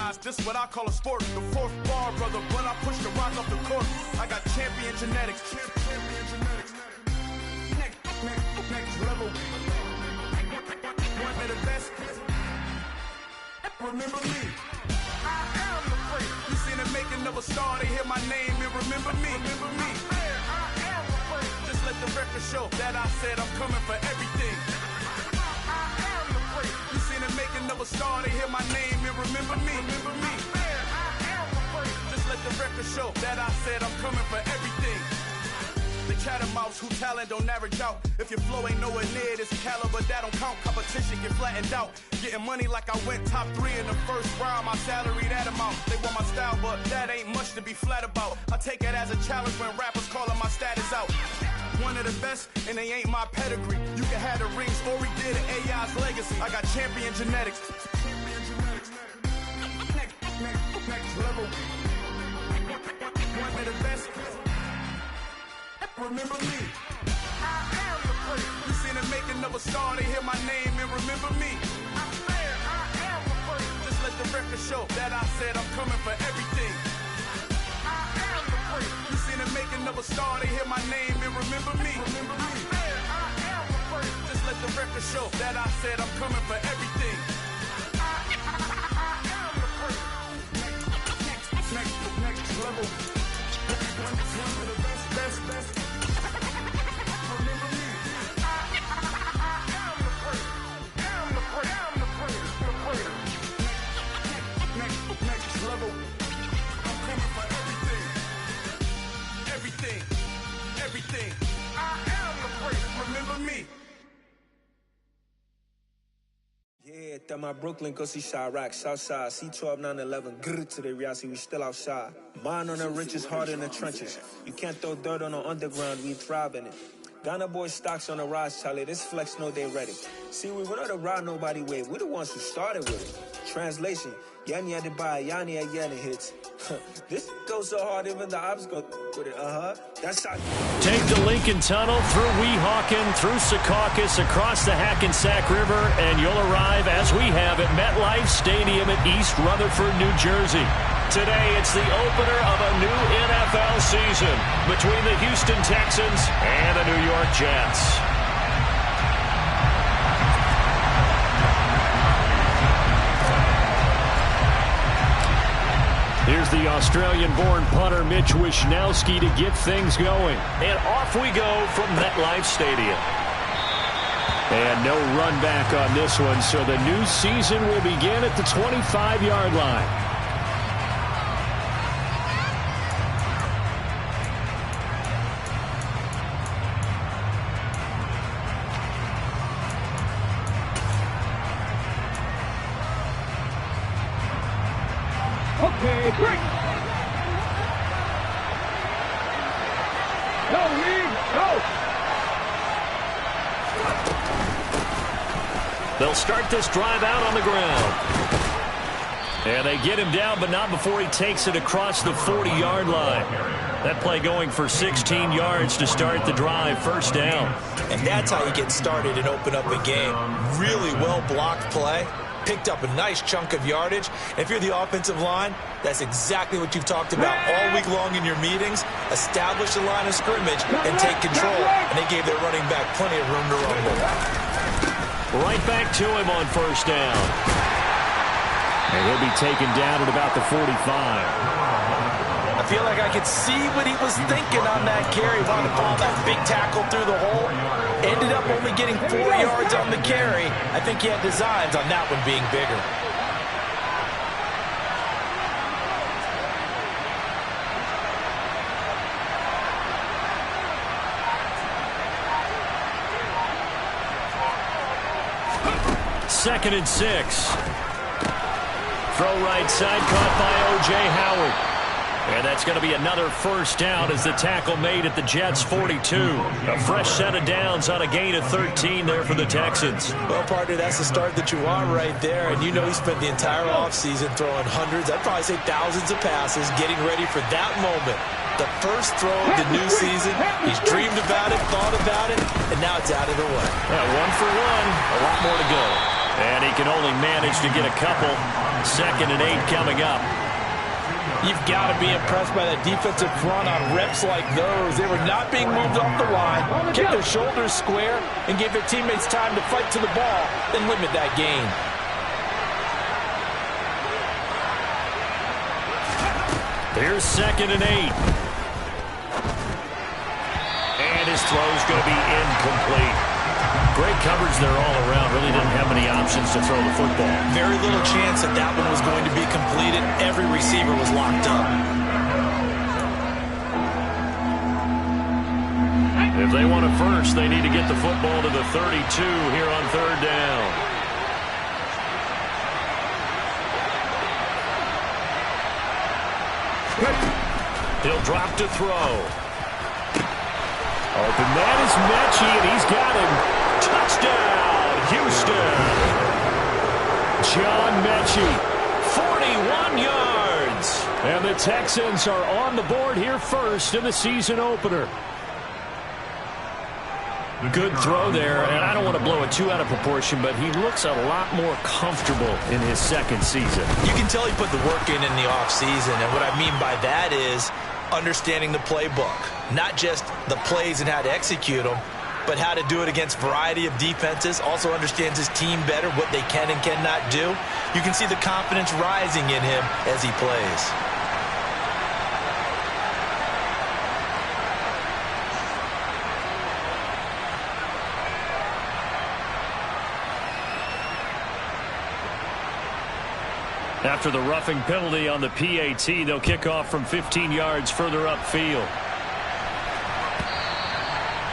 guys, this what I call a sport. The fourth bar, brother, but I push the rock off the court. I got champion genetics. Champion genetics. Next level. One of the best. Remember me. I am the freak. You seen the making of a star, they hear my name and remember me. Remember me. I am the freak. Just let the record show that I said I'm coming for everything. I am the freak. You seen the making of a star, they hear my name and remember me. Remember me. I am the freak. Just let the record show that I said I'm coming for everything. The chattermouths who talent don't average out. If your flow ain't nowhere near this caliber, that don't count. Competition get flattened out. Getting money like I went top 3 in the first round. My salary that amount. They want my style, but that ain't much to be flat about. I take it as a challenge when rappers calling my status out. One of the best, and they ain't my pedigree. You can have the rings, or we did it, AI's legacy. I got champion genetics. Champion genetics. Next level. One of the best. Remember me. I am the freak. You seen the making of a star, they hear my name and remember me. I swear I am the freak. Just let the record show that I said I'm coming for everything. I am the freak. You seen the making of a star, they hear my name and remember me. Remember me. I swear I am the freak. Just let the record show that I said I'm coming for everything. I am the freak. Next level. One of the best. Next level. I'm coming for everything. Everything. I am the freak. Remember me. Yeah, that my Brooklyn, go see Chirac, Southside, C12, 911, grr to the reality, we still outside. Mine on the richest, hard in the trenches. You can't throw dirt on the underground, we thrive in it. Ghana boys stocks on the rise, Charlie, this flex know they ready. See, we not a ride nobody wave, we the ones who started with it. Translation, Yanni had to buy, Yanni had Yanni hits. This goes so hard, even the ops go with it, That's how. Take the Lincoln Tunnel through Weehawken, through Secaucus, across the Hackensack River, and you'll arrive, as we have, at MetLife Stadium at East Rutherford, New Jersey. Today, it's the opener of a new NFL season between the Houston Texans and the New York Jets. Here's the Australian-born punter Mitch Wishnowsky to get things going. And off we go from MetLife Stadium. And no run back on this one, so the new season will begin at the 25-yard line. Okay, break. Go, Reed, go. They'll start this drive out on the ground. And they get him down, but not before he takes it across the 40-yard line. That play going for 16 yards to start the drive, first down. And that's how you get started and open up a game. Really well-blocked play. Picked up a nice chunk of yardage. If you're the offensive line, that's exactly what you've talked about all week long in your meetings. Establish the line of scrimmage and take control. And they gave their running back plenty of room to rumble. Right back to him on first down. And he'll be taken down at about the 45. I feel like I could see what he was thinking on that carry. Wanted to follow that big tackle through the hole. Ended up only getting 4 yards on the carry. I think he had designs on that one being bigger. Second and 6. Throw right side, caught by O.J. Howard. And that's going to be another first down as the tackle made at the Jets' 42. A fresh set of downs on a gain of 13 there for the Texans. Well, partner, that's the start that you want right there. And you know he spent the entire offseason throwing hundreds, I'd probably say thousands of passes, getting ready for that moment. The first throw of the new season. He's dreamed about it, thought about it, and now it's out of the way. Yeah, 1 for 1, a lot more to go. And he can only manage to get a couple. 2nd and 8 coming up. You've got to be impressed by that defensive front on reps like those. They were not being moved off the line, kept their shoulders square, and gave their teammates time to fight to the ball and limit that gain. Here's 2nd and 8. And his throw's going to be incomplete. Great coverage there all around. Really didn't have many options to throw the football. Very little chance that that one was going to be completed. Every receiver was locked up. If they want a first, they need to get the football to the 32 here on 3rd down. He'll drop to throw. Open man is Mechie, and he's got him. Touchdown, Houston. John Mechie, 41 yards. And the Texans are on the board here first in the season opener. Good throw there, and I don't want to blow it too out of proportion, but he looks a lot more comfortable in his 2nd season. You can tell he put the work in the offseason, and what I mean by that is understanding the playbook. Not just the plays and how to execute them, but how to do it against a variety of defenses. Also understands his team better, what they can and cannot do. You can see the confidence rising in him as he plays. After the roughing penalty on the PAT, they'll kick off from 15 yards further upfield.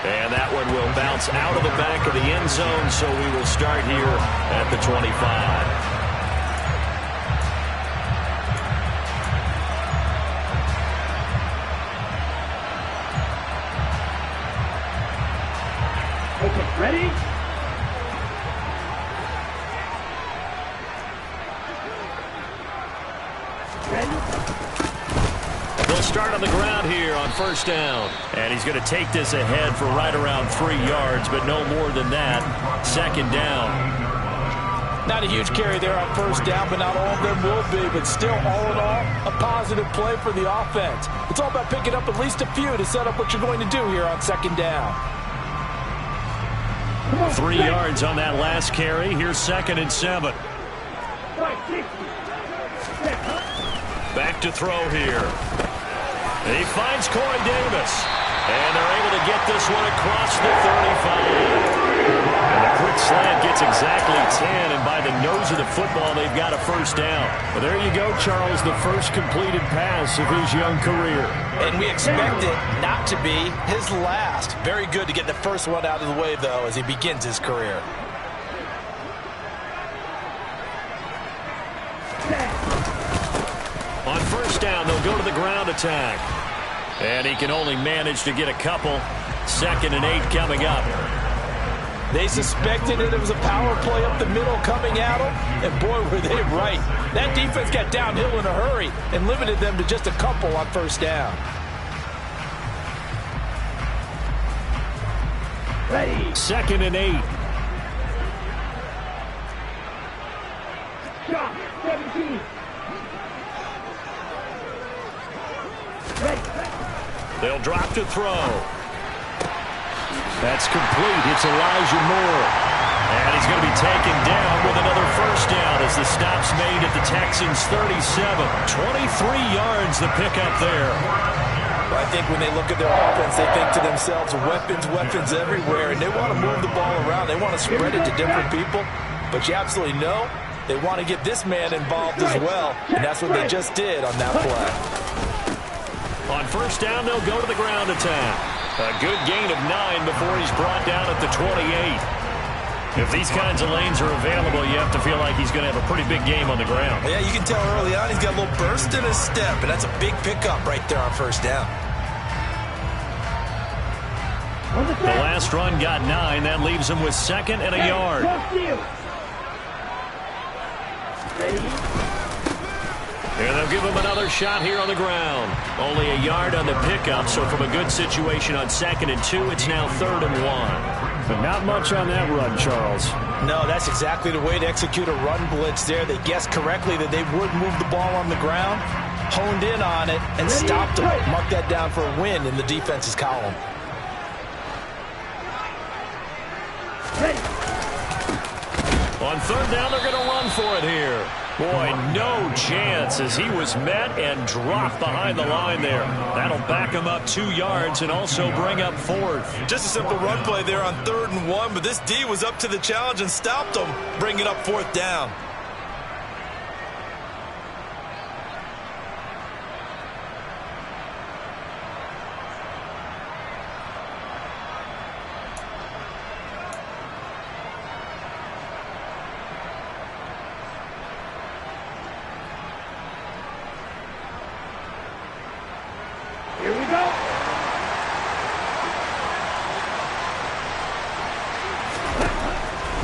And that one will bounce out of the back of the end zone, so we will start here at the 25. Ready? They'll start on the ground here on 1st down. And he's going to take this ahead for right around 3 yards, but no more than that. 2nd down. Not a huge carry there on 1st down, but not all of them will be. But still, all in all, a positive play for the offense. It's all about picking up at least a few to set up what you're going to do here on 2nd down. 3 yards on that last carry. Here's 2nd and 7. Back to throw here. He finds Corey Davis. And they're able to get this one across the 35. And the quick slant gets exactly 10. And by the nose of the football, they've got a 1st down. Well, there you go, Charles, the first completed pass of his young career. And we expect it not to be his last. Very good to get the first one out of the way, though, as he begins his career. On 1st down, they'll go to the ground attack. And he can only manage to get a couple. 2nd and 8 coming up. They suspected that it was a power play up the middle coming at them, and boy, were they right. That defense got downhill in a hurry and limited them to just a couple on 1st down. Ready. 2nd and 8. Shot. 17. Ready. They'll drop to throw. That's complete. It's Elijah Moore. And he's going to be taken down with another 1st down as the stop's made at the Texans' 37. 23 yards the pickup there. I think when they look at their offense, they think to themselves, weapons everywhere, and they want to move the ball around. They want to spread it to different people. But you absolutely know they want to get this man involved as well, and that's what they just did on that play. On 1st down, they'll go to the ground attack. A good gain of 9 before he's brought down at the 28. If these kinds of lanes are available, you have to feel like he's going to have a pretty big game on the ground. Yeah, you can tell early on he's got a little burst in his step, and that's a big pickup right there on 1st down. The last run got 9. That leaves him with 2nd and a yard. And they'll give him another shot here on the ground. Only a yard on the pickup, so from a good situation on 2nd and 2, it's now 3rd and 1. But not much on that run, Charles. No, that's exactly the way to execute a run blitz there. They guessed correctly that they would move the ball on the ground, honed in on it, and stopped them. Mark that down for a win in the defense's column. On third down, they're going to run for it here. Boy, no chance as he was met and dropped behind the line there. That'll back him up 2 yards and also bring up fourth. Just a simple run play there on 3rd and 1, but this D was up to the challenge and stopped him, bringing up 4th down. Here we go.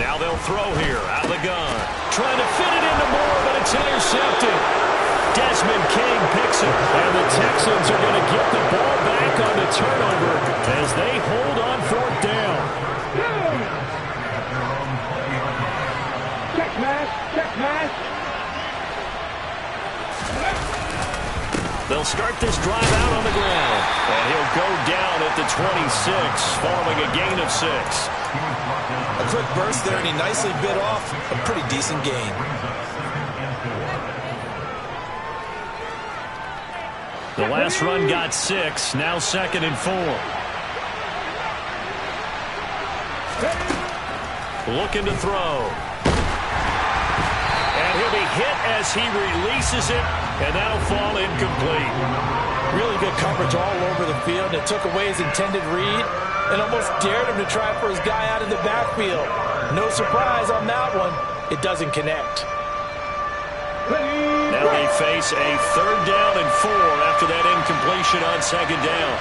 Now they'll throw here out of the gun. Trying to fit it into Moore, but it's intercepted. Desmond King picks it, and the Texans are going to get the ball back on the turnover as they hold on 4th down. Check pass, check pass. They'll start this drive out on the ground, and he'll go down at the 26 following a gain of 6. A quick burst there, and he nicely bit off a pretty decent gain. The last run got 6, now 2nd and 4. Looking to throw. And he'll be hit as he releases it, and that'll fall incomplete. Really good coverage all over the field. It took away his intended read and almost dared him to try for his guy out of the backfield. No surprise on that one. It doesn't connect. Now they face a 3rd down and 4 after that incompletion on 2nd down.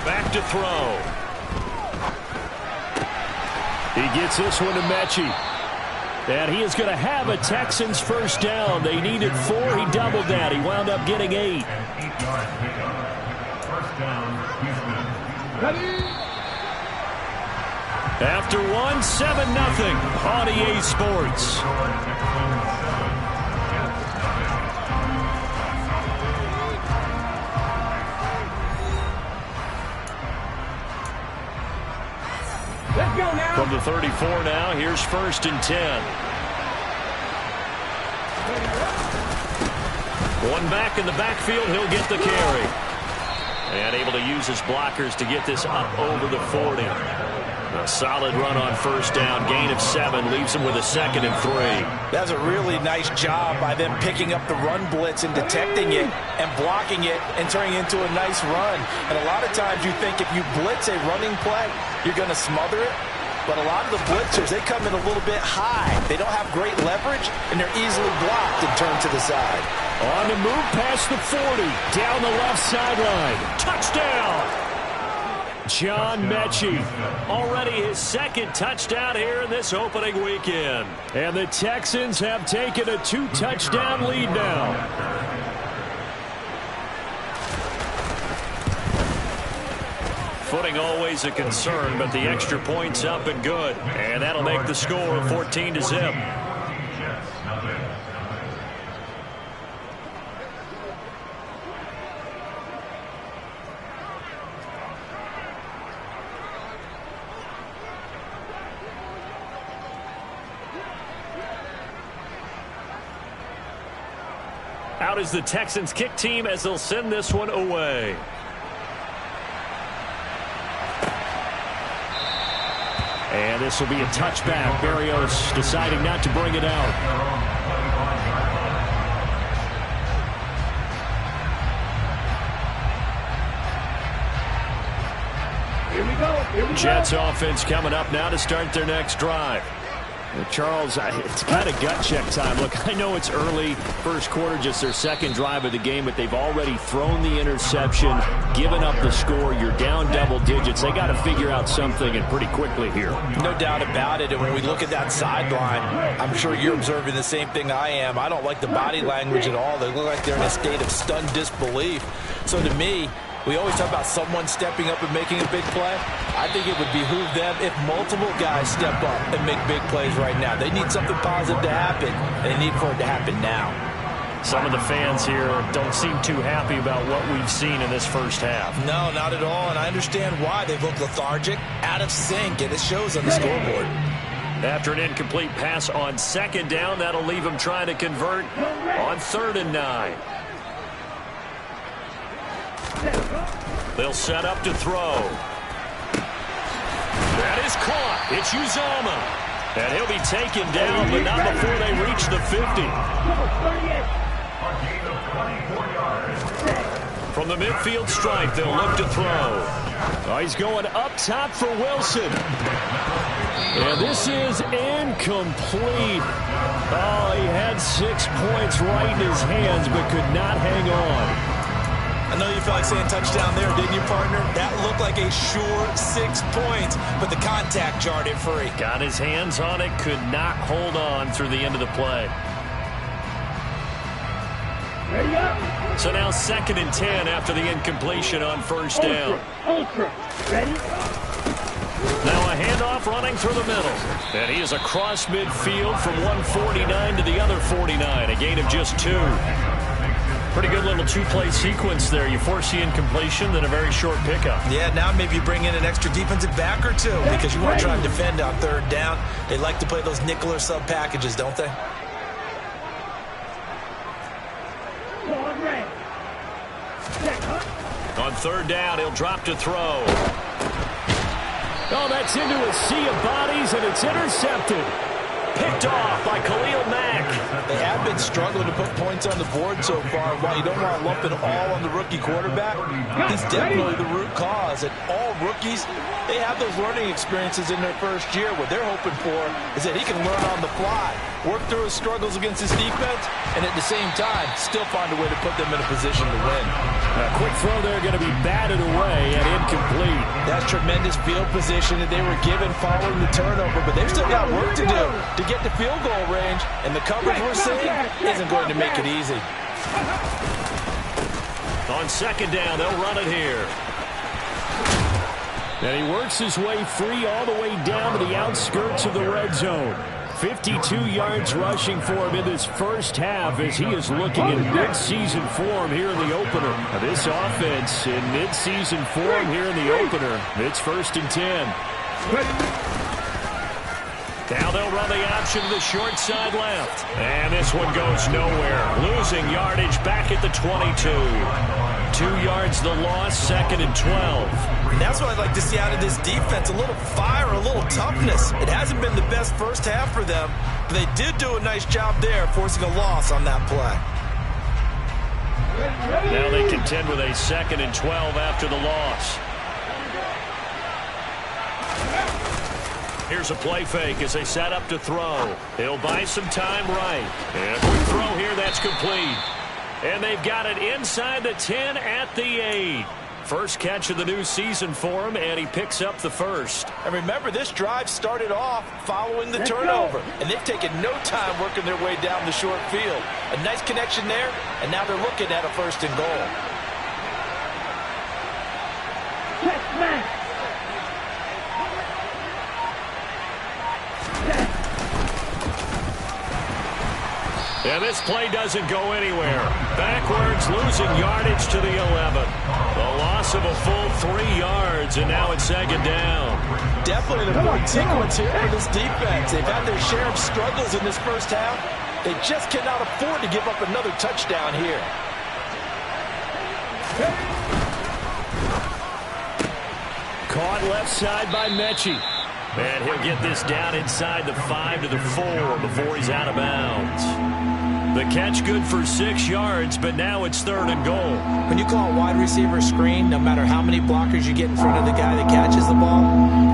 Back to throw. He gets this one to Mechie. And he is going to have a Texans first down. They needed 4. He doubled that. He wound up getting 8. First down, Houston. Ready? After 1, 7-0 on EA Sports. Let's go now. From the 34 now, here's 1st and 10. One back in the backfield, he'll get the carry. And able to use his blockers to get this up over the 40. A solid run on 1st down, gain of 7, leaves him with a 2nd and 3. That's a really nice job by them picking up the run blitz and detecting it and blocking it and turning it into a nice run. And a lot of times you think if you blitz a running play, you're going to smother it. But a lot of the blitzers, they come in a little bit high. They don't have great leverage, and they're easily blocked and turned to the side. On the move past the 40, down the left sideline. Touchdown! John Mechie, already his 2nd touchdown here in this opening weekend. And the Texans have taken a 2-touchdown lead now. Footing always a concern, but the extra point's up and good. And that'll make the score 14-0. Out is the Texans kick team as they'll send this one away. And this will be a touchback. Berrios deciding not to bring it out. Here we go. Here we Jets go. offense coming up now to start their next drive. Charles, it's kind of gut check time. Look, I know it's early, first quarter, just their second drive of the game, but they've already thrown the interception, given up the score. You're down double digits. They got to figure out something, and pretty quickly here. No doubt about it. And when we look at that sideline, I'm sure you're observing the same thing I am. I don't like the body language at all. They look like they're in a state of stunned disbelief. So to me, we always talk about someone stepping up and making a big play. I think it would behoove them if multiple guys step up and make big plays right now. They need something positive to happen, and they need for it to happen now. Some of the fans here don't seem too happy about what we've seen in this first half. No, not at all, and I understand why. They've looked lethargic, out of sync, and it shows on the scoreboard. After an incomplete pass on second down, that'll leave them trying to convert on 3rd and 9. They'll set up to throw. That is caught. It's Uzomah. And he'll be taken down, but not before they reach the 50. From the midfield stripe, they'll look to throw. Oh, he's going up top for Wilson. And this is incomplete. Oh, he had 6 points right in his hands, but could not hang on. I know you felt like saying touchdown there, didn't you, partner? That looked like a sure 6 points, but the contact jarred it free. Got his hands on it, could not hold on through the end of the play. So now 2nd and 10 after the incompletion on first down. Ultra. Ready? Now a handoff running through the middle. And he is across midfield from 149 to the other 49. A gain of just 2. Pretty good little 2-play sequence there. You force the incompletion, then a very short pickup. Yeah, now maybe you bring in an extra defensive back or 2 because you want to try and defend on 3rd down. They like to play those nickel or sub packages, don't they? On 3rd down, he'll drop to throw. Oh, that's into a sea of bodies, and it's intercepted. Picked off by Khalil Mack. They have been struggling to put points on the board so far. While you don't want to lump it all on the rookie quarterback, he's definitely the root cause. And all rookies, they have those learning experiences in their first year. What they're hoping for is that he can learn on the fly, work through his struggles against his defense, and at the same time, still find a way to put them in a position to win. A quick throw there going to be batted away and incomplete. That's tremendous field position that they were given following the turnover, but they've still got work to do to get to field goal range, and the coverage we're seeing isn't going to make it easy. On 2nd down, they'll run it here. And he works his way free all the way down to the outskirts of the red zone. 52 yards rushing for him in this first half as he is looking in mid-season form here in the opener. This offense in mid-season form here in the opener. It's 1st and 10. Now they'll run the option to the short side left. And this one goes nowhere. Losing yardage back at the 22. 2 yards the loss, 2nd and 12. And that's what I'd like to see out of this defense. A little fire, a little toughness. It hasn't been the best first half for them, but they did do a nice job there, forcing a loss on that play. Now they contend with a 2nd and 12 after the loss. Here's a play fake as they set up to throw. He'll buy some time right. And a quick throw here, that's complete. And they've got it inside the 10 at the 8. First catch of the new season for him, and he picks up the first. And remember, this drive started off following the turnover. And they've taken no time working their way down the short field. A nice connection there, and now they're looking at a 1st and goal. And this play doesn't go anywhere. Backwards, losing yardage to the 11. The loss of a full 3 yards, and now it's 2nd down. Definitely an important sequence here for this defense. They've had their share of struggles in this first half. They just cannot afford to give up another touchdown here. Caught left side by Mechie. And he'll get this down inside the 5 to the 4 before he's out of bounds. The catch good for 6 yards, but now it's 3rd and goal. When you call a wide receiver screen, no matter how many blockers you get in front of the guy that catches the ball,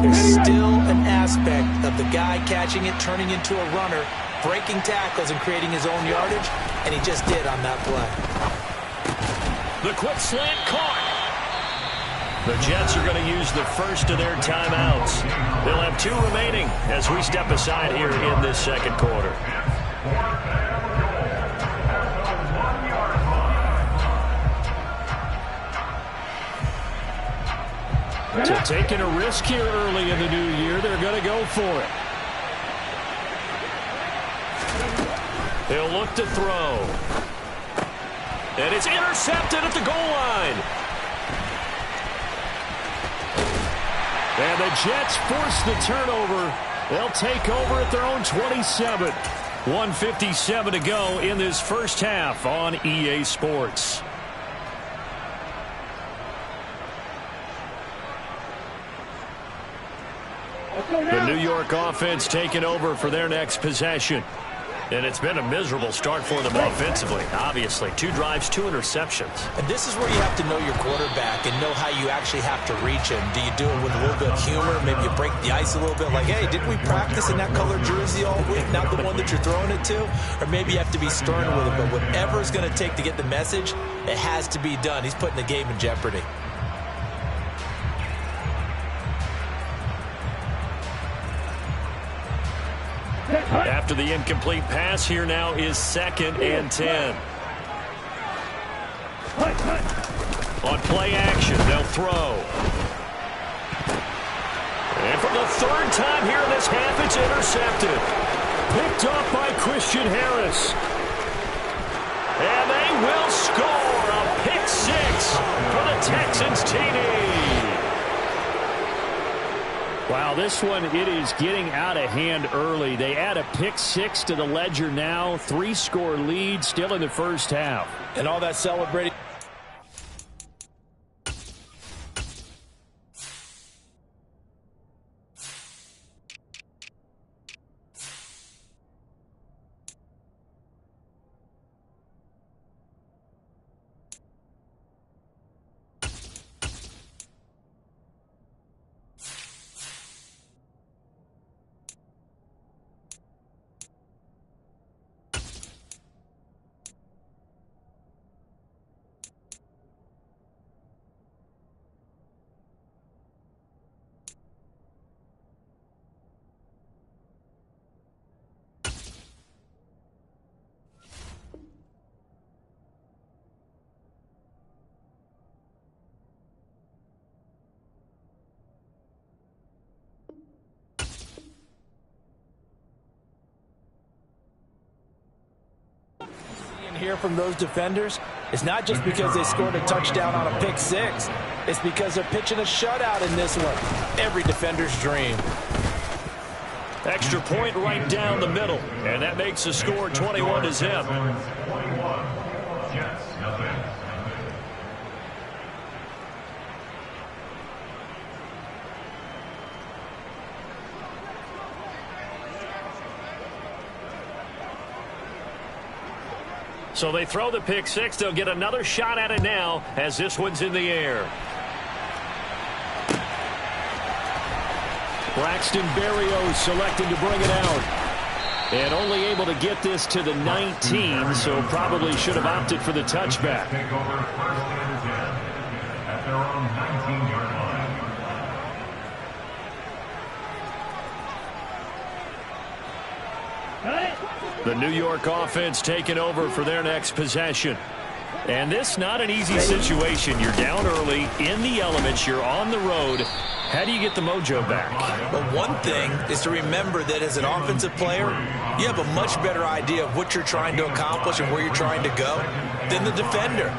there's still an aspect of the guy catching it, turning into a runner, breaking tackles and creating his own yardage, and he just did on that play. The quick slant caught. The Jets are going to use the first of their timeouts. They'll have 2 remaining as we step aside here in this second quarter. So taking a risk here early in the new year, they're going to go for it. He'll look to throw. And it's intercepted at the goal line. And the Jets force the turnover. They'll take over at their own 27. 1:57 to go in this first half on EA Sports. The New York offense taking over for their next possession. And it's been a miserable start for them offensively, obviously. 2 drives, 2 interceptions. And this is where you have to know your quarterback and know how you actually have to reach him. Do you do it with a little bit of humor? Maybe you break the ice a little bit, like, hey, didn't we practice in that color jersey all week, not the one that you're throwing it to? Or maybe you have to be stern with it. But whatever it's going to take to get the message, it has to be done. He's putting the game in jeopardy. After the incomplete pass, here now is 2nd and 10. On play action, they'll throw. And for the 3rd time here in this half, it's intercepted. Picked off by Christian Harris. And they will score a pick 6 for the Texans TD. Wow, this one, it is getting out of hand early. They add a pick 6 to the ledger now. 3-score lead still in the first half. And all that celebrating. Here from those defenders, it's not just because they scored a touchdown on a pick 6. It's because they're pitching a shutout in this one. Every defender's dream. Extra point right down the middle, and that makes the score 21-zip. So they throw the pick 6. They'll get another shot at it now as this one's in the air. Braxton Berrios selected to bring it out. And only able to get this to the 19, so probably should have opted for the touchback. Take over 1st and 10 at their own 19-yard line. The New York offense taking over for their next possession. And this not an easy situation. You're down early, in the elements, you're on the road. How do you get the mojo back? Well, one thing is to remember that as an offensive player, you have a much better idea of what you're trying to accomplish and where you're trying to go than the defender.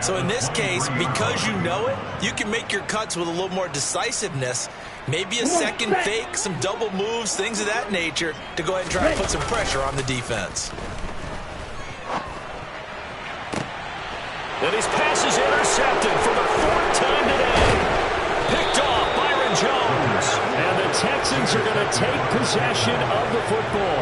So in this case, because you know it, you can make your cuts with a little more decisiveness. Maybe a second fake, some double moves, things of that nature to go ahead and try to put some pressure on the defense. And his pass is intercepted for the 4th time today. Picked off Byron Jones. And the Texans are going to take possession of the football.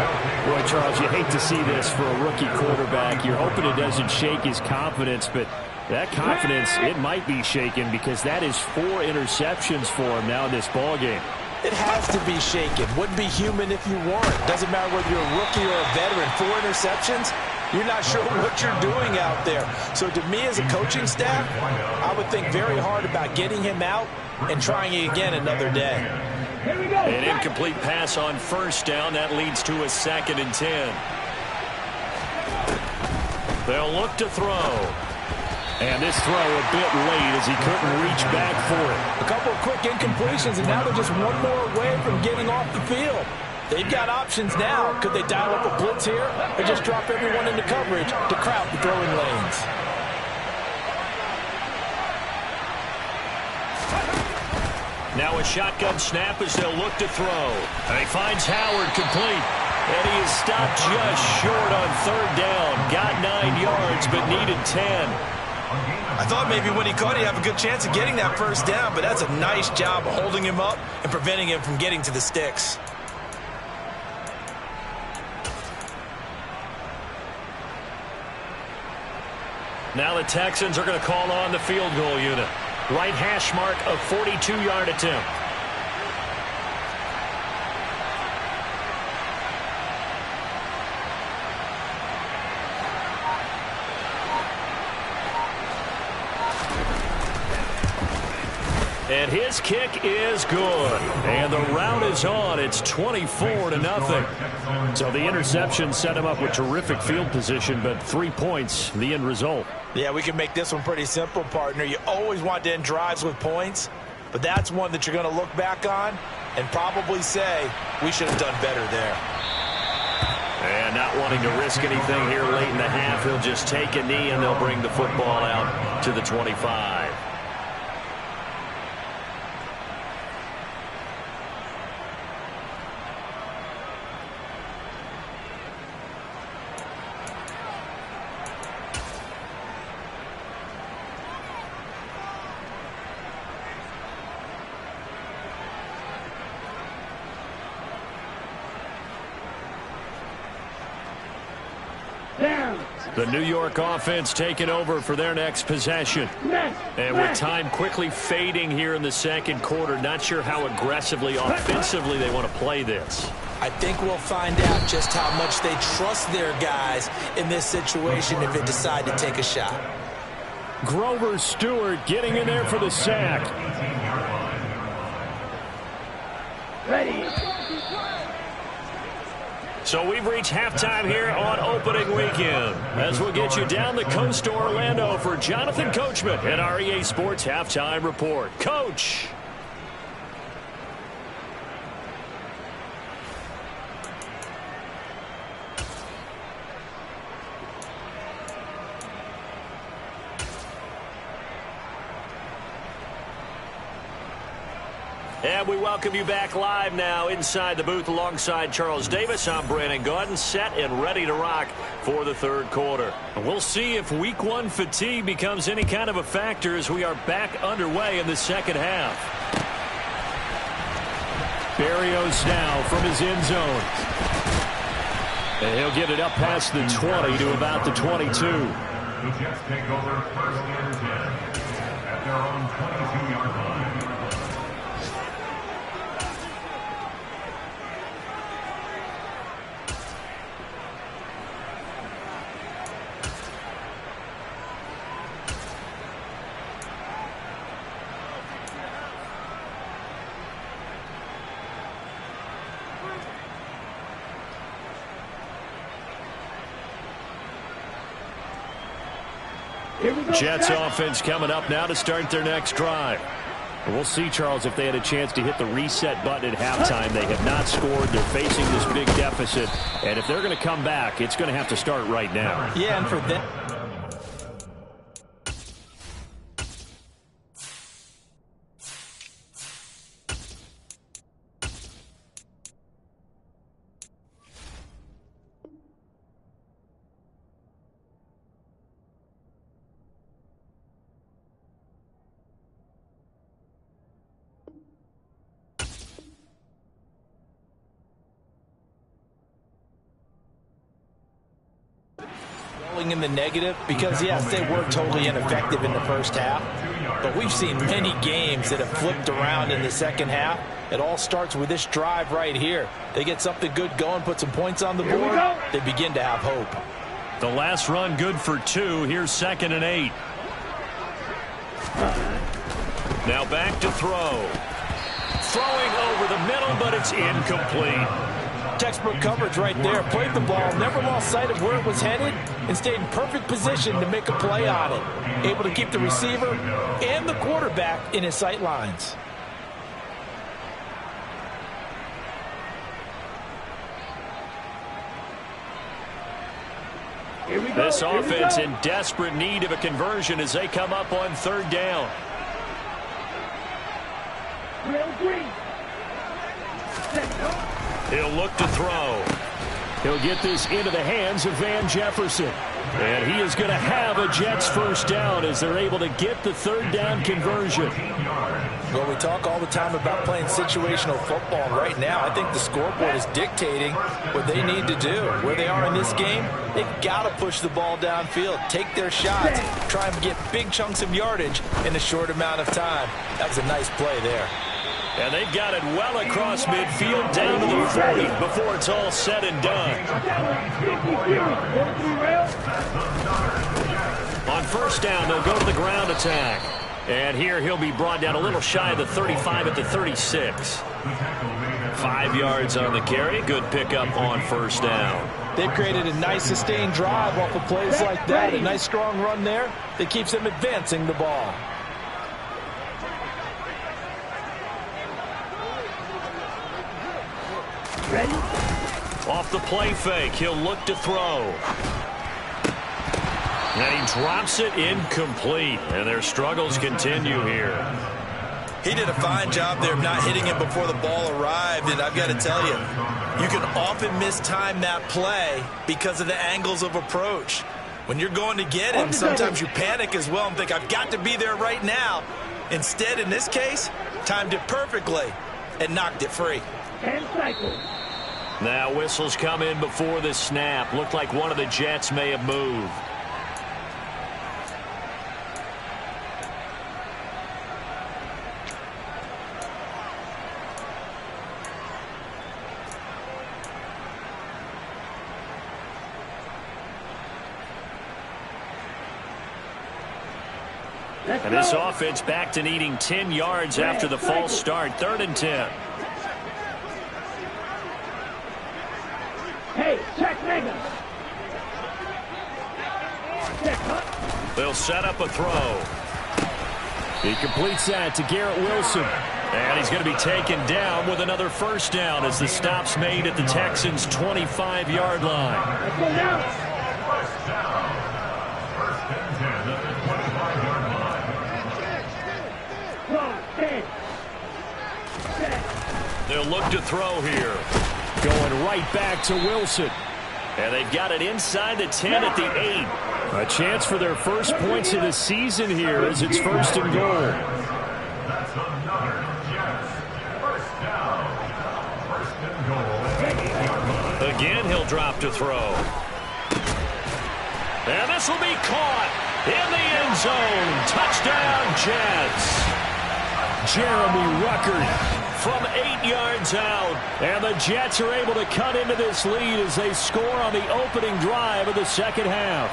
Boy, Charles, you hate to see this for a rookie quarterback. You're hoping it doesn't shake his confidence, but that confidence, it might be shaken because that is 4 interceptions for him now in this ballgame. It has to be shaken. Wouldn't be human if you weren't. Doesn't matter whether you're a rookie or a veteran. 4 interceptions, you're not sure what you're doing out there. So to me as a coaching staff, I would think very hard about getting him out and trying it again another day. An incomplete pass on first down. That leads to a 2nd and 10. They'll look to throw. And this throw a bit late as he couldn't reach back for it. A couple of quick incompletions, and now they're just one more away from getting off the field. They've got options now. Could they dial up a blitz here or just drop everyone into coverage to crowd the throwing lanes? Now a shotgun snap as they'll look to throw. And he finds Howard complete. And he is stopped just short on 3rd down. Got 9 yards, but needed 10. I thought maybe when he caught it, he'd have a good chance of getting that 1st down, but that's a nice job of holding him up and preventing him from getting to the sticks. Now the Texans are going to call on the field goal unit. Right hash mark, a 42-yard attempt. And his kick is good. And the route is on. It's 24-0. So the interception set him up with terrific field position, but 3 points, the end result. Yeah, we can make this one pretty simple, partner. You always want to end drives with points, but that's one that you're going to look back on and probably say, we should have done better there. And not wanting to risk anything here late in the half, he'll just take a knee and they'll bring the football out to the 25. The New York offense taking over for their next possession. And with time quickly fading here in the 2nd quarter, not sure how aggressively, offensively they want to play this. I think we'll find out just how much they trust their guys in this situation if they decide to take a shot. Grover Stewart getting in there for the sack. Ready. So we've reached halftime here on opening weekend. As we'll get you down the coast to Orlando for Jonathan Coachman and our EA Sports Halftime Report. Coach. And we welcome you back live now inside the booth alongside Charles Davis. I'm Brandon Gaudin, set and ready to rock for the 3rd quarter. And we'll see if Week 1 fatigue becomes any kind of a factor as we are back underway in the 2nd half. Berrios now from his end zone. And he'll get it up past the 20 to about the 22. The Jets take over 1st and 10 at their own 22-yard line. Jets offense coming up now to start their next drive. We'll see, Charles, if they had a chance to hit the reset button at halftime. They have not scored. They're facing this big deficit. And if they're going to come back, it's going to have to start right now. Yeah, and for them. In the negative because, yes, they were totally ineffective in the 1st half. but we've seen many games that have flipped around in the second half. It all starts with this drive right here. They get something good going, put some points on the board, they begin to have hope. The last run good for 2. Here's 2nd and 8. Now back to throw. Throwing over the middle, but it's incomplete. Textbook coverage right there. Played the ball, never lost sight of where it was headed, and stayed in perfect position to make a play on it. Able to keep the receiver and the quarterback in his sight lines. This offense in desperate need of a conversion as they come up on 3rd down. He'll look to throw. He'll get this into the hands of Van Jefferson. And he is going to have a Jets first down as they're able to get the 3rd down conversion. Well, we talk all the time about playing situational football. Right now, I think the scoreboard is dictating what they need to do. Where they are in this game, they've got to push the ball downfield, take their shots, try and get big chunks of yardage in a short amount of time. That was a nice play there. And they've got it well across midfield down to the 40 before it's all said and done. On 1st down, they'll go to the ground attack. And here he'll be brought down a little shy of the 35 at the 36. 5 yards on the carry. Good pickup on 1st down. They've created a nice sustained drive off of plays like that. A nice strong run there that keeps them advancing the ball. Ready? Off the play fake, he'll look to throw. And he drops it incomplete. And their struggles continue here. He did a fine job there of not hitting it before the ball arrived. And I've got to tell you, you can often mistime that play because of the angles of approach. When you're going to get him, sometimes you panic as well and think, I've got to be there right now. Instead, in this case, timed it perfectly and knocked it free. 10 cycles. Now whistles come in before the snap. Looked like one of the Jets may have moved. And this offense back to needing 10 yards after the false start. 3rd and 10. Hey, check nigga. They'll set up a throw. He completes that to Garrett Wilson. And he's going to be taken down with another 1st down as the stop's made at the Texans' 25-yard line. Let's go down. First down. 1st and 10 at the 25-yard line. They'll look to throw here. Going right back to Wilson. And they've got it inside the 10 at the 8. A chance for their first points of the season here as it's 1st and goal. That's another Jets. First down. 1st and goal. Again, he'll drop to throw. And this will be caught in the end zone. Touchdown, Jets. Jeremy Ruckert from 8 yards out. And the Jets are able to cut into this lead as they score on the opening drive of the second half.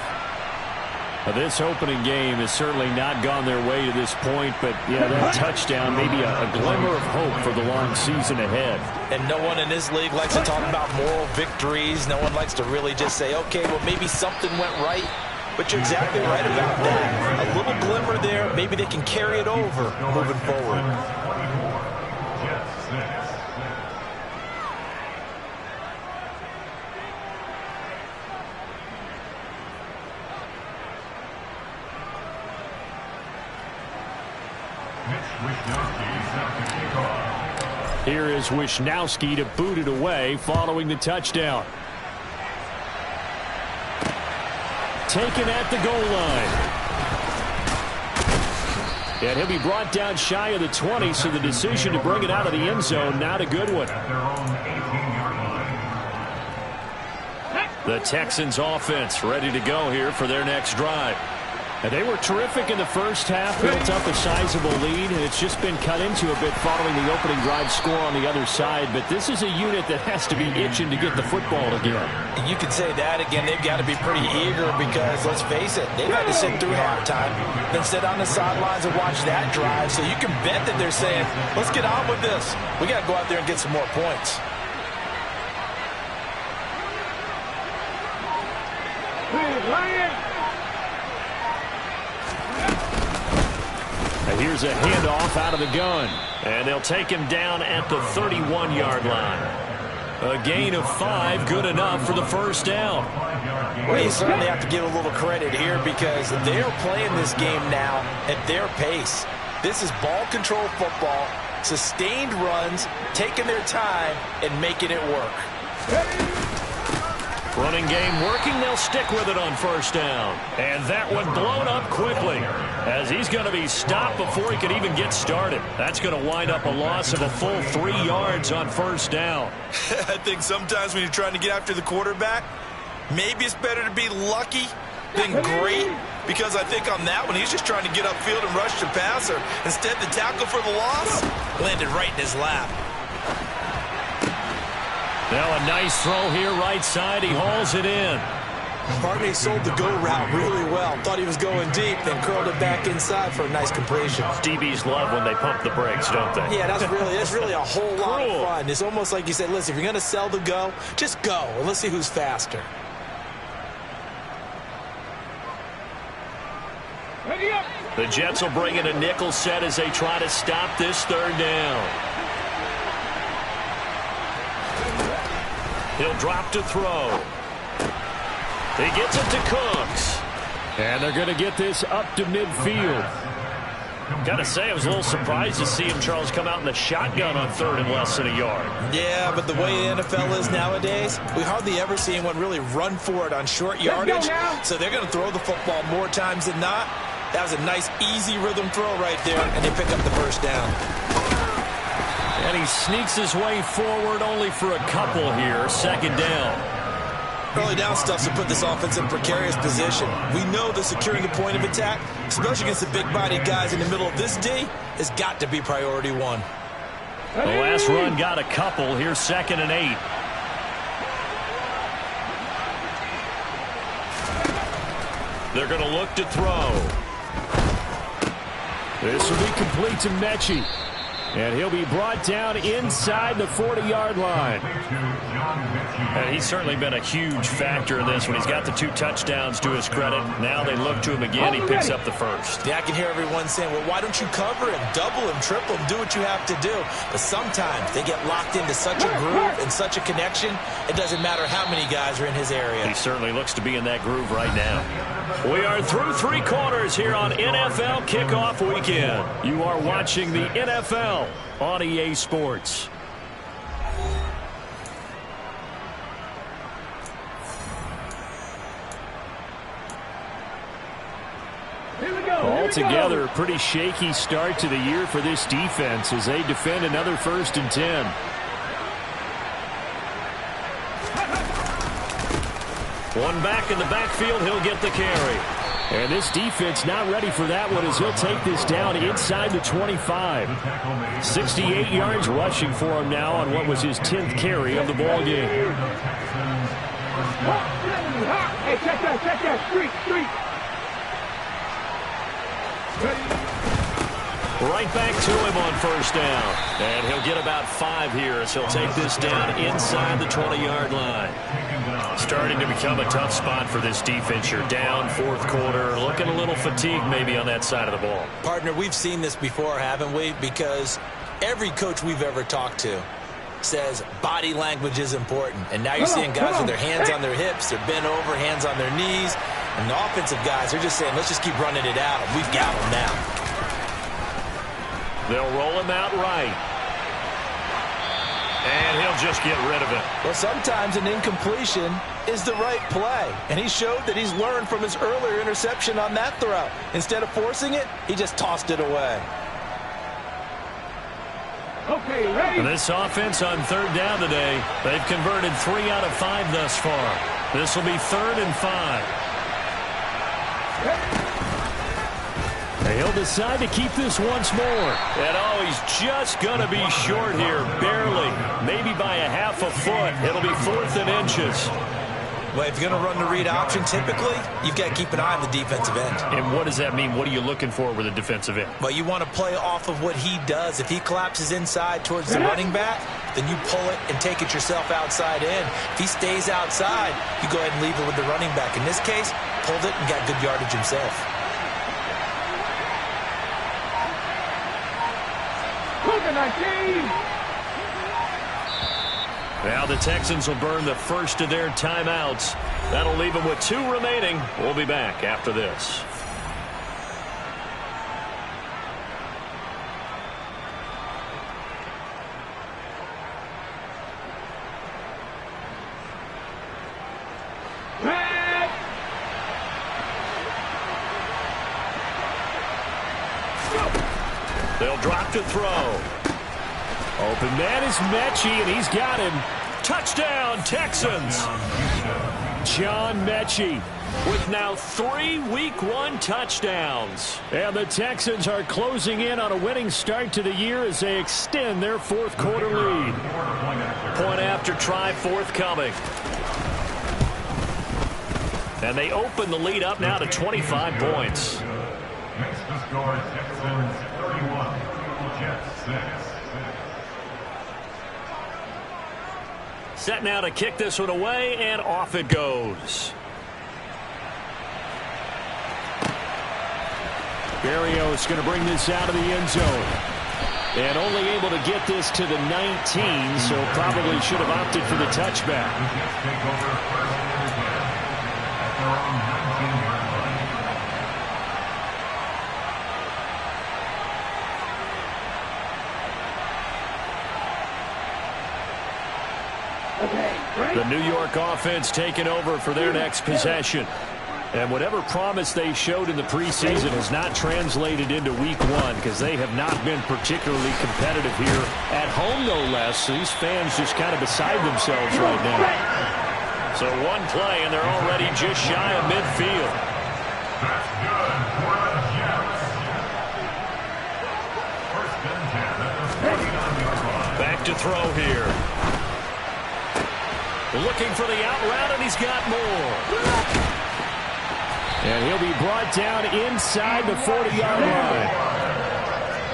This opening game has certainly not gone their way to this point, but yeah, that touchdown may be a glimmer of hope for the long season ahead. And no one in this league likes to talk about moral victories. No one likes to really just say, okay, well, maybe something went right. But you're exactly right about that. A little glimmer there. Maybe they can carry it over moving forward. Here is Wisnowski to boot it away following the touchdown. Taken at the goal line. And he'll be brought down shy of the 20, so the decision to bring it out of the end zone, not a good one. The Texans offense ready to go here for their next drive. And they were terrific in the first half, built up a sizable lead, and it's just been cut into a bit following the opening drive score on the other side. But this is a unit that has to be itching to get the football again. You could say that again. They've got to be pretty eager because, let's face it, they've had to sit through halftime, then sit on the sidelines and watch that drive. So you can bet that they're saying, let's get on with this. We got to go out there and get some more points. And here's a handoff out of the gun. And they'll take him down at the 31-yard line. A gain of 5, good enough for the first down. Well, you certainly have to give a little credit here because they're playing this game now at their pace. This is ball control football, sustained runs, taking their time, and making it work. Running game working, they'll stick with it on first down. And that one blown up quickly as he's going to be stopped before he can even get started. That's going to wind up a loss of a full 3 yards on first down. I think sometimes when you're trying to get after the quarterback, maybe it's better to be lucky than great, because I think on that one he's just trying to get upfield and rush the passer. Instead, the tackle for the loss landed right in his lap. Now a nice throw here right side. He hauls it in. Barney sold the go route really well. Thought he was going deep, then curled it back inside for a nice completion. DBs love when they pump the brakes, don't they? Yeah, that's really a whole lot of fun. It's almost like you said, listen, if you're going to sell the go, just go, and let's see who's faster. The Jets will bring in a nickel set as they try to stop this third down. He'll drop to throw. He gets it to Cooks. And they're going to get this up to midfield. Got to say, I was a little surprised to see him, Charles, come out in the shotgun on third and less than a yard. Yeah, but the way the NFL is nowadays, we hardly ever see anyone really run for it on short yardage. So they're going to throw the football more times than not. That was a nice, easy rhythm throw right there, and they pick up the first down. And he sneaks his way forward only for a couple here. Second down. Early down stuff to put this offense in a precarious position. We know that securing the point of attack, especially against the big-bodied guys in the middle of this D, has got to be priority one. The last run got a couple. Here's 2nd and 8. They're going to look to throw. This will be complete to Mechie. And he'll be brought down inside the 40-yard line. And he's certainly been a huge factor in this when he's got the 2 touchdowns to his credit. Now they look to him again. He picks up the first. Yeah, I can hear everyone saying, well, why don't you cover him, double him, triple him, do what you have to do. But sometimes they get locked into such a groove and such a connection, it doesn't matter how many guys are in his area. He certainly looks to be in that groove right now. We are through 3 quarters here on NFL Kickoff Weekend. You are watching the NFL on EA Sports. Altogether, a pretty shaky start to the year for this defense as they defend another 1st and 10. One back in the backfield, he'll get the carry. And this defense not ready for that one as he'll take this down inside the 25. 68 yards rushing for him now on what was his 10th carry of the ball game. Hey, check that, street. Right back to him on first down. And he'll get about 5 here as he'll take this down inside the 20-yard line. Starting to become a tough spot for this defense. You're down 4th quarter, looking a little fatigued maybe on that side of the ball. Partner, we've seen this before, haven't we? Because every coach we've ever talked to says body language is important. And now you're seeing guys with their hands on their hips, they're bent over, hands on their knees. And the offensive guys are just saying, let's just keep running it out. We've got them now. They'll roll him out right. And he'll just get rid of it. Well, sometimes an incompletion is the right play. And he showed that he's learned from his earlier interception on that throw. Instead of forcing it, he just tossed it away. Okay, ready? This offense on 3rd down today, they've converted 3 out of 5 thus far. This will be 3rd and 5. He'll decide to keep this once more. And oh, he's just going to be short here, barely. Maybe by a half a foot. It'll be 4th and inches. Well, if you're going to run the read option, typically, you've got to keep an eye on the defensive end. And what does that mean? What are you looking for with a defensive end? Well, you want to play off of what he does. If he collapses inside towards the running back, then you pull it and take it yourself outside in. If he stays outside, you go ahead and leave it with the running back. In this case, pulled it and got good yardage himself. Now the Texans will burn the first of their timeouts. That'll leave them with 2 remaining. We'll be back after this. They'll drop to throw. Open man is Mechie, and he's got him. Touchdown, Texans. John Mechie with now 3 Week 1 touchdowns. And the Texans are closing in on a winning start to the year as they extend their 4th quarter lead. Point after try forthcoming. And they open the lead up now to 25 points. Makes the score Texans 31, Jets 6. Set now to kick this one away, and off it goes. Barrios going to bring this out of the end zone. And only able to get this to the 19, so probably should have opted for the touchback. The Jets take over 1st and 10 at their own 19-yard line. The New York offense taking over for their next possession. And whatever promise they showed in the preseason has not translated into Week 1 because they have not been particularly competitive here. At home, no less. These fans just kind of beside themselves right now. So one play, and they're already just shy of midfield. That's good for the Jets. 1st and 10 at the 49-yard line. Back to throw here. Looking for the out route, and he's got more. And he'll be brought down inside the 40-yard line.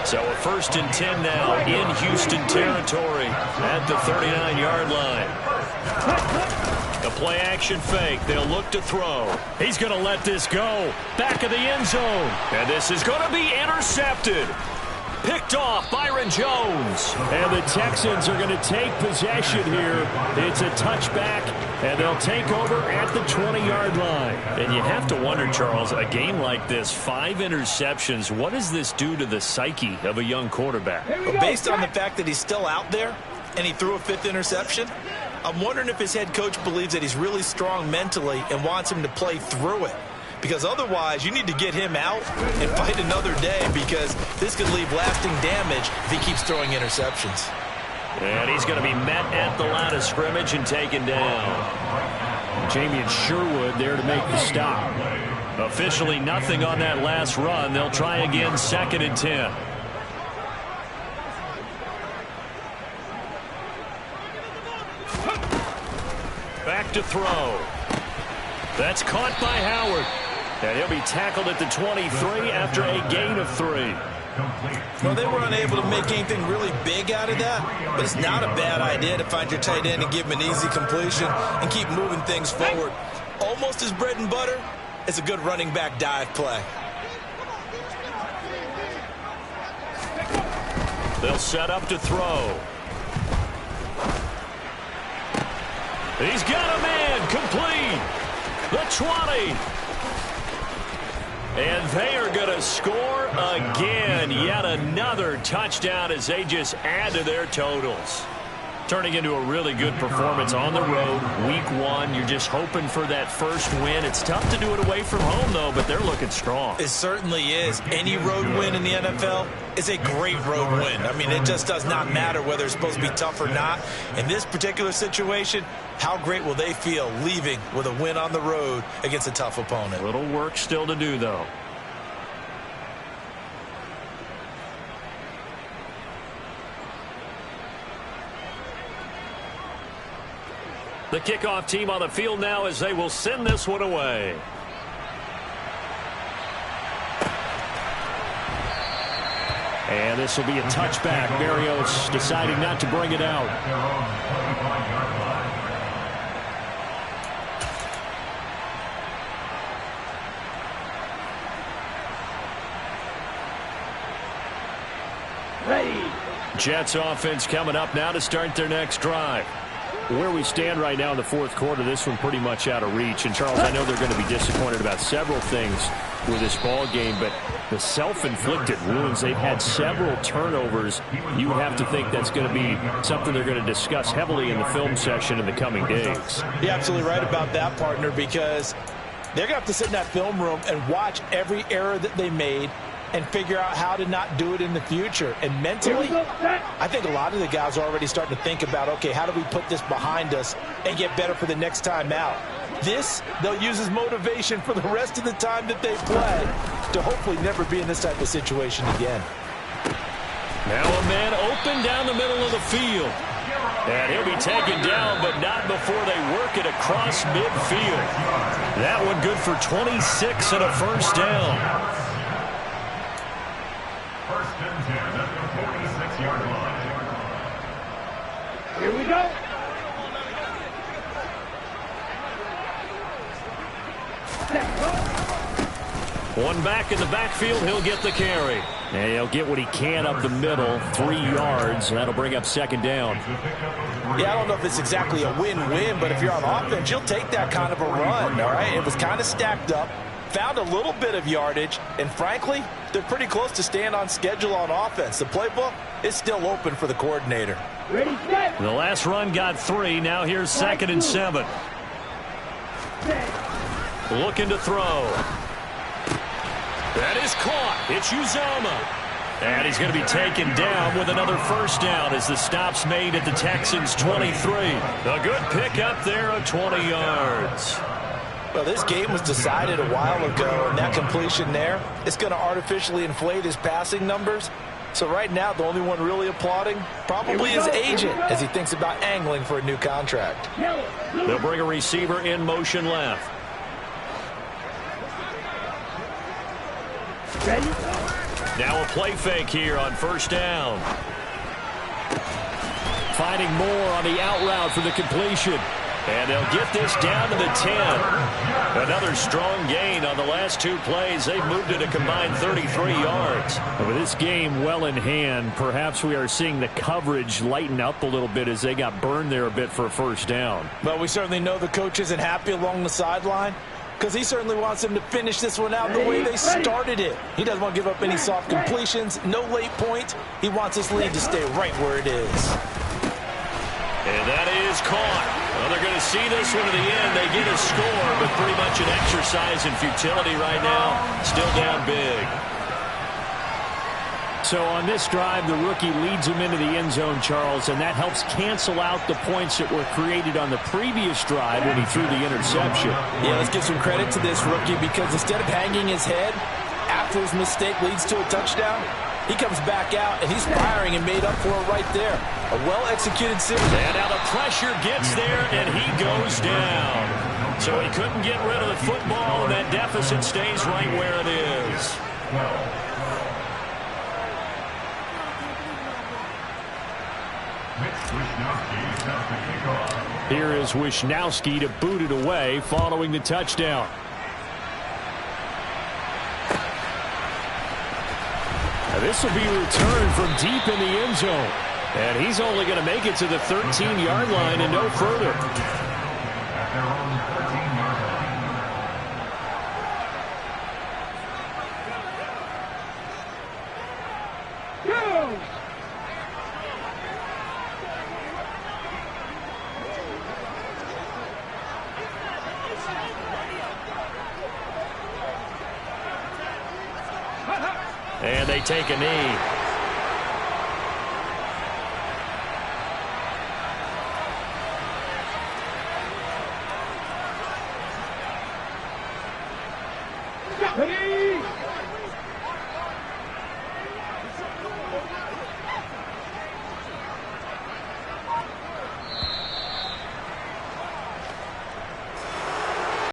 So a 1st and 10 now in Houston territory at the 39-yard line. The play action fake. They'll look to throw. He's going to let this go. Back of the end zone. And this is going to be intercepted. Picked off Byron Jones. And the Texans are going to take possession here. It's a touchback, and they'll take over at the 20-yard line. And you have to wonder, Charles, a game like this, 5 interceptions, what does this do to the psyche of a young quarterback? Well, based on the fact that he's still out there and he threw a 5th interception, I'm wondering if his head coach believes that he's really strong mentally and wants him to play through it. Because otherwise, you need to get him out and fight another day because this could leave lasting damage if he keeps throwing interceptions. And he's going to be met at the line of scrimmage and taken down. Jamian Sherwood there to make the stop. Officially nothing on that last run. They'll try again, 2nd and 10. Back to throw. That's caught by Howard. And he'll be tackled at the 23 after a gain of 3. Well, they were unable to make anything really big out of that, but it's not a bad idea to find your tight end and give him an easy completion and keep moving things forward. Almost his bread and butter is a good running back dive play. They'll set up to throw. He's got a man complete. The 20. And they are going to score again. Yet another touchdown as they just add to their totals. Turning into a really good performance on the road. Week 1, you're just hoping for that first win. It's tough to do it away from home, though, but they're looking strong. It certainly is. Any road win in the NFL is a great road win. I mean, it just does not matter whether it's supposed to be tough or not. In this particular situation, how great will they feel leaving with a win on the road against a tough opponent? Little work still to do, though. The kickoff team on the field now as they will send this one away. And this will be a touchback. Berrios deciding not to bring it out. Jets offense coming up now to start their next drive. Where we stand right now in the fourth quarter, this one pretty much out of reach. And, Charles, I know they're going to be disappointed about several things with this ball game, but the self-inflicted wounds, they've had several turnovers. You have to think that's going to be something they're going to discuss heavily in the film session in the coming days. You're absolutely right about that, partner, because they're going to have to sit in that film room and watch every error that they made and figure out how to not do it in the future. And mentally, I think a lot of the guys are already starting to think about, okay, how do we put this behind us and get better for the next time out? This, they'll use as motivation for the rest of the time that they play to hopefully never be in this type of situation again. Now a man open down the middle of the field. And he'll be taken down, but not before they work it across midfield. That one good for 26 and a first down. First and 10 at the 46-yard line. Here we go. One back in the backfield, he'll get the carry. And he'll get what he can up the middle, 3 yards. That'll bring up second down. Yeah, I don't know if it's exactly a win-win, but if you're on offense, you'll take that kind of a run, all right? It was kind of stacked up, found a little bit of yardage, and frankly, they're pretty close to staying on schedule on offense. The playbook is still open for the coordinator. Ready, set. The last run got 3. Now here's 2nd and 7. Looking to throw. That is caught. It's Uzomah. And he's going to be taken down with another first down as the stop's made at the Texans' 23. A good pickup there of 20 yards. Well, this game was decided a while ago, and that completion there is going to artificially inflate his passing numbers. So right now, the only one really applauding probably his agent as he thinks about angling for a new contract. They'll bring a receiver in motion left. Now a play fake here on first down. Finding more on the out route for the completion. And they'll get this down to the 10. Another strong gain on the last 2 plays. They've moved it a combined 33 yards. And with this game well in hand, perhaps we are seeing the coverage lighten up a little bit as they got burned there a bit for a first down. But we certainly know the coach isn't happy along the sideline, because he certainly wants them to finish this one out the way they started it. He doesn't want to give up any soft completions, no late points. He wants this lead to stay right where it is. And that is caught. Well, they're going to see this one to the end. They get a score, but pretty much an exercise in futility right now. Still down big. So on this drive, the rookie leads him into the end zone, Charles, and that helps cancel out the points that were created on the previous drive when he threw the interception. Yeah, let's give some credit to this rookie, because instead of hanging his head after his mistake leads to a touchdown, he comes back out, and he's firing and made up for it right there. A well-executed series. And now the pressure gets there, and he goes down. So he couldn't get rid of the football, and that deficit stays right where it is. Here is Wisnowski to boot it away following the touchdown. Now this will be returned from deep in the end zone. And he's only going to make it to the 13-yard line and no further. At their own 13-yard line. Go! And they take a knee. Ready!